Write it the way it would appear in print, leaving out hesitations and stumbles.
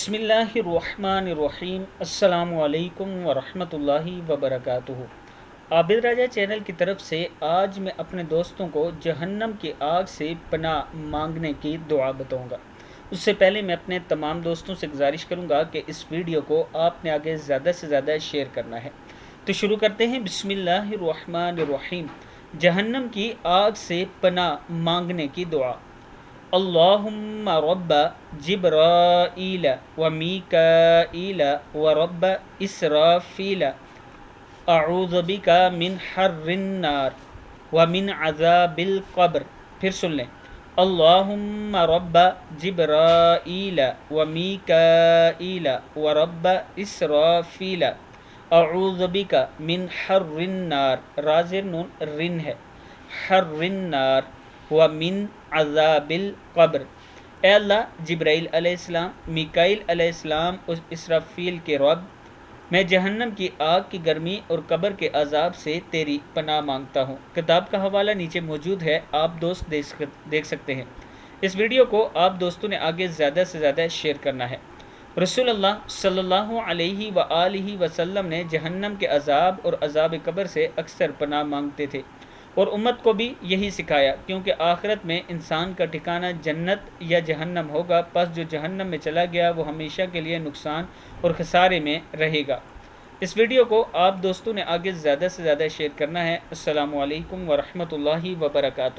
بسم اللہ الرحمن الرحیم۔ السلام علیکم ورحمۃ اللہ وبرکاتہ۔ عابد راجہ چینل کی طرف سے آج میں اپنے دوستوں کو جہنم کی آگ سے پناہ مانگنے کی دعا بتاؤں گا۔ اس سے پہلے میں اپنے تمام دوستوں سے گزارش کروں گا کہ اس ویڈیو کو آپ نے آگے زیادہ سے زیادہ شیئر کرنا ہے۔ تو شروع کرتے ہیں۔ بسم اللہ الرحمن الرحیم۔ جہنم کی آگ سے پناہ مانگنے کی دعا۔ اللہم رب جبرائیل و میکائیل و رب اسرافیل اعوذ بک من حر النار و من عذاب القبر۔ پھر سن لیں۔ اللہم رب جبرائیل و میکائیل و رب اسرافیل اعوذ بک من حر النار، رازر نون رن ہے، حر النار ومن عذاب القبر۔ اے اللہ، جبرائیل علیہ السلام، میکائیل علیہ السلام اور اسرافیل کے رب، میں جہنم کی آگ کی گرمی اور قبر کے عذاب سے تیری پناہ مانگتا ہوں۔ کتاب کا حوالہ نیچے موجود ہے، آپ دوست دیکھ سکتے ہیں۔ اس ویڈیو کو آپ دوستوں نے آگے زیادہ سے زیادہ شیئر کرنا ہے۔ رسول اللہ صلی اللہ علیہ وآلہ وسلم نے جہنم کے عذاب اور عذاب قبر سے اکثر پناہ مانگتے تھے، اور امت کو بھی یہی سکھایا، کیونکہ آخرت میں انسان کا ٹھکانہ جنت یا جہنم ہوگا، پس جو جہنم میں چلا گیا وہ ہمیشہ کے لیے نقصان اور خسارے میں رہے گا۔ اس ویڈیو کو آپ دوستوں نے آگے زیادہ سے زیادہ شیئر کرنا ہے۔ السلام علیکم ورحمۃ اللہ وبرکاتہ۔